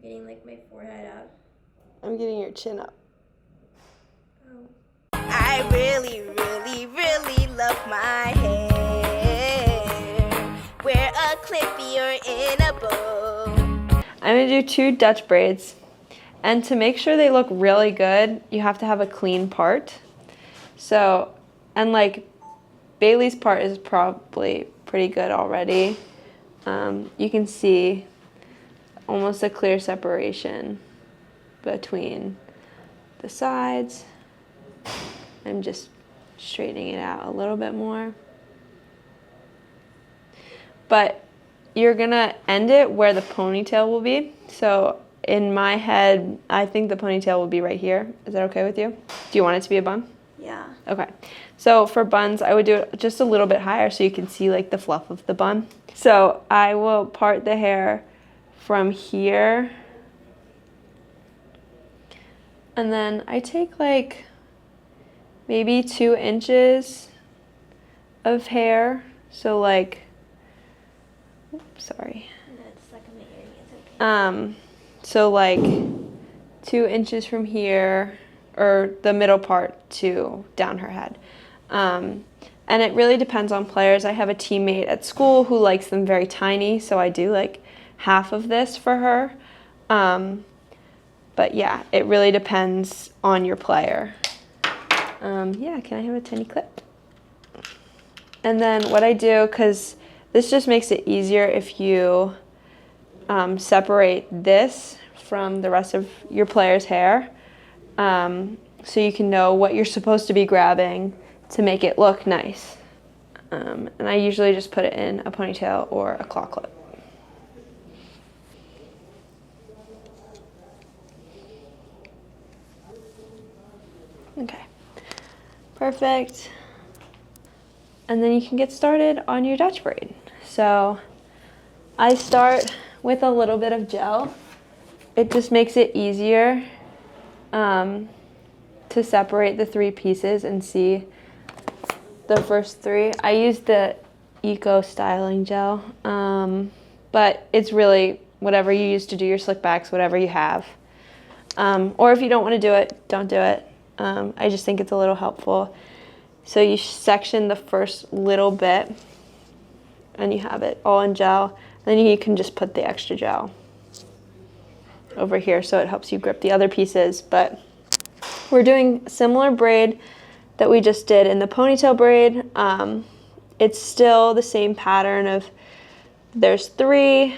getting like my forehead up. I'm getting your chin up. Oh. I really, really, really love my hair. Wear a clippy or in a bow. I'm gonna do 2 Dutch braids. And to make sure they look really good, you have to have a clean part. So, and like Bailey's part is probably pretty good already. You can see almost a clear separation between the sides. I'm just straightening it out a little bit more. But you're gonna end it where the ponytail will be. So in my head, I think the ponytail will be right here. Is that okay with you? Do you want it to be a bun? Yeah. Okay. So for buns, I would do it just a little bit higher so you can see like the fluff of the bun. So I will part the hair from here. And then I take like maybe 2 inches of hair. So like, oops, sorry. That's like in the area. Okay. So like 2 inches from here, or the middle part to down her head. And it really depends on players. I have a teammate at school who likes them very tiny, so I do like half of this for her. But yeah, it really depends on your player. Yeah, can I have a tiny clip? And then what I do, because this just makes it easier if you separate this from the rest of your player's hair, so you can know what you're supposed to be grabbing to make it look nice. And I usually just put it in a ponytail or a claw clip. Okay, perfect. And then you can get started on your Dutch braid. So I start with a little bit of gel. It just makes it easier to separate the 3 pieces and see the first 3. I use the Eco Styling Gel, but it's really whatever you use to do your slick backs, whatever you have. Or if you don't want to do it, don't do it. I just think it's a little helpful. So you section the first little bit and you have it all in gel. Then you can just put the extra gel over here so it helps you grip the other pieces. But we're doing a similar braid that we just did in the ponytail braid. It's still the same pattern of there's 3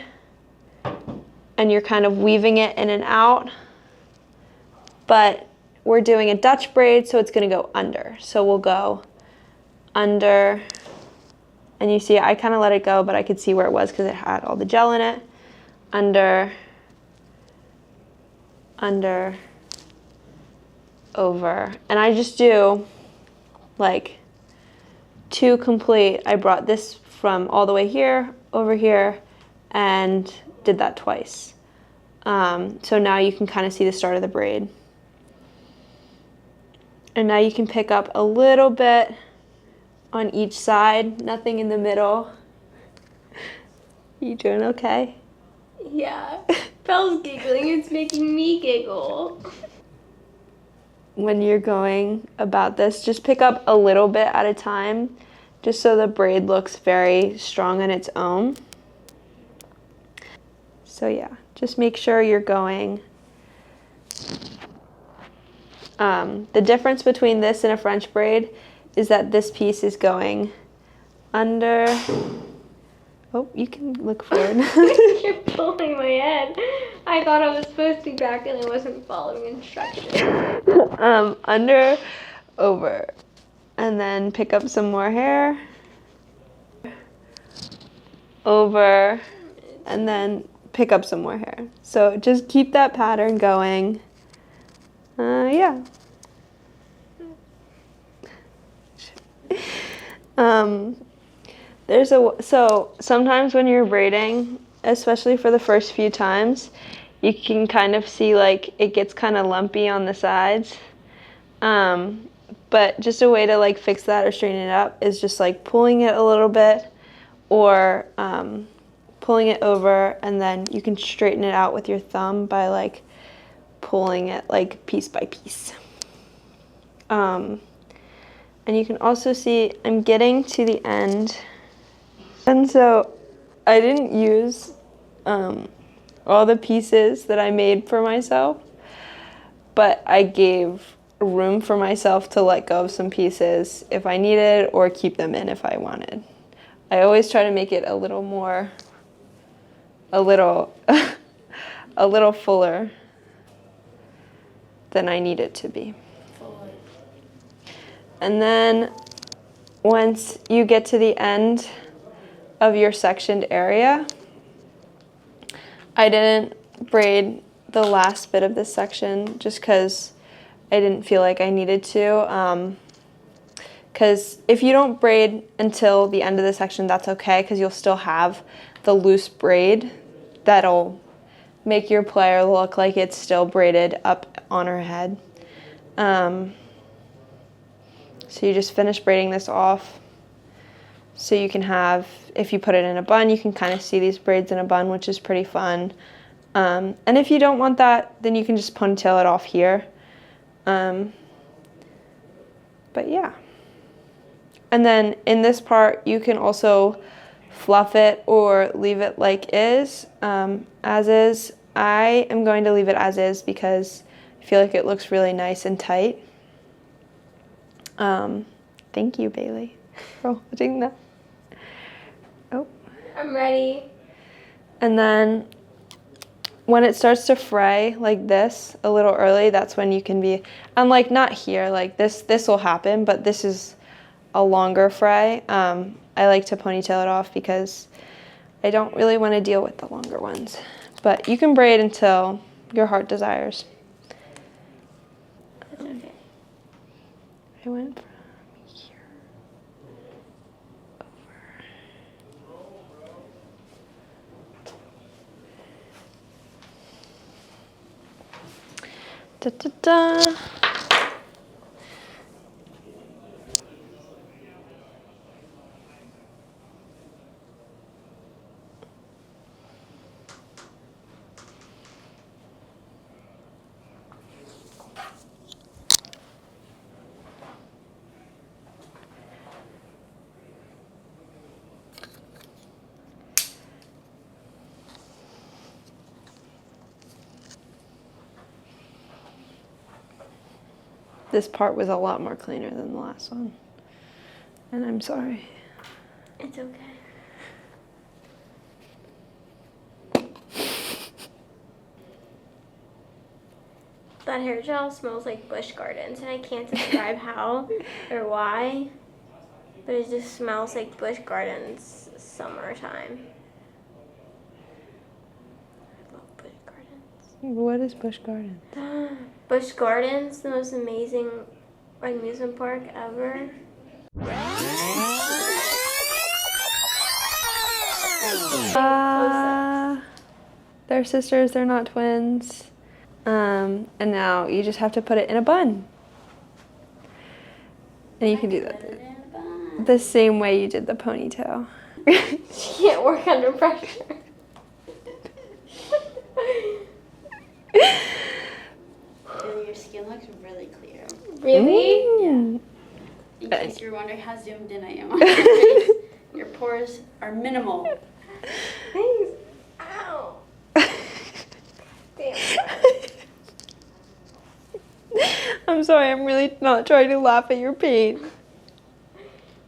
and you're kind of weaving it in and out, but we're doing a Dutch braid, so it's gonna go under. So we'll go under, and you see I kind of let it go, but I could see where it was because it had all the gel in it. Under, under, over. And I just do like 2 complete. I brought this from all the way here, over here, and did that twice. So now you can kind of see the start of the braid. And now you can pick up a little bit on each side, nothing in the middle. You doing okay? Yeah. Belle's giggling. It's making me giggle. When you're going about this, just pick up a little bit at a time, just so the braid looks very strong on its own. So yeah, just make sure you're going. The difference between this and a French braid is that this piece is going under. Oh, you can look forward. You're pulling my head. I thought I was supposed to be back and I wasn't following instructions. Under, over, and then pick up some more hair. Over, and then pick up some more hair. So just keep that pattern going. Yeah. So sometimes when you're braiding, especially for the first few times, you can kind of see like it gets kind of lumpy on the sides. But just a way to like fix that or straighten it up is just like pulling it a little bit, or pulling it over, and then you can straighten it out with your thumb by like pulling it like piece by piece. And you can also see I'm getting to the end, and so I didn't use all the pieces that I made for myself, but I gave room for myself to let go of some pieces if I needed, or keep them in if I wanted. I always try to make it a little a little fuller than I need it to be. And then once you get to the end of your sectioned area, I didn't braid the last bit of this section just because I didn't feel like I needed to. Because if you don't braid until the end of the section, that's okay, because you'll still have the loose braid that'll make your player look like it's still braided up on her head. So you just finish braiding this off. So you can have, if you put it in a bun, you can kind of see these braids in a bun, which is pretty fun. And if you don't want that, then you can just ponytail it off here. But yeah. And then in this part, you can also fluff it or leave it like is, as is. I am going to leave it as is because I feel like it looks really nice and tight. Thank you, Bailey, for watching that. Oh. I'm ready. And then when it starts to fray like this a little early, that's when you can be, unlike not here, like this will happen, but this is a longer fray. I like to ponytail it off because I don't really want to deal with the longer ones. But you can braid until your heart desires. That's okay. I went from here over. Da, da, da. This part was a lot more cleaner than the last one, and I'm sorry. It's okay. That hair gel smells like Busch Gardens, and I can't describe how or why, but it just smells like Busch Gardens summertime. I love Busch Gardens. What is Busch Gardens? Busch Gardens, the most amazing amusement park ever. They're sisters, they're not twins. And now you just have to put it in a bun. And you can do that the same way you did the ponytail. She can't work under pressure. Your skin looks really clear. Really? In case you're wondering how zoomed in I am on your face, your pores are minimal. Thanks. Ow. Damn. I'm sorry, I'm really not trying to laugh at your pain.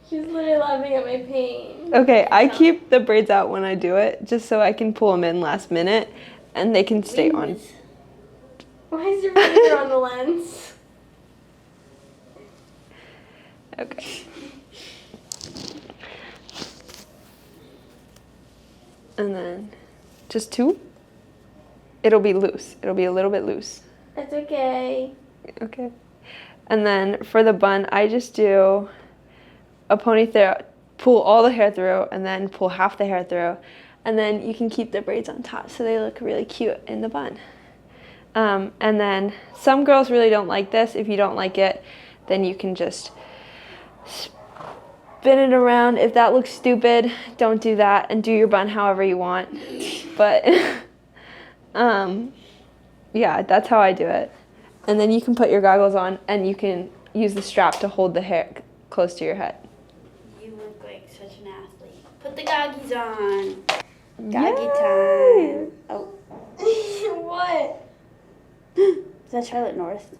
She's literally laughing at my pain. Okay, I keep the braids out when I do it, just so I can pull them in last minute, and they can stay on. Why is your finger on the lens? Okay. And then just two. It'll be loose. It'll be a little bit loose. That's okay. Okay. And then for the bun, I just do a ponytail, pull all the hair through, and then pull half the hair through. And then you can keep the braids on top so they look really cute in the bun. And then some girls really don't like this. If you don't like it, then you can just spin it around. If that looks stupid, don't do that and do your bun however you want. But yeah, that's how I do it. And then you can put your goggles on and you can use the strap to hold the hair close to your head. You look like such an athlete. Put the goggies on. Yay! Goggy time. Oh, What? is that Charlotte North?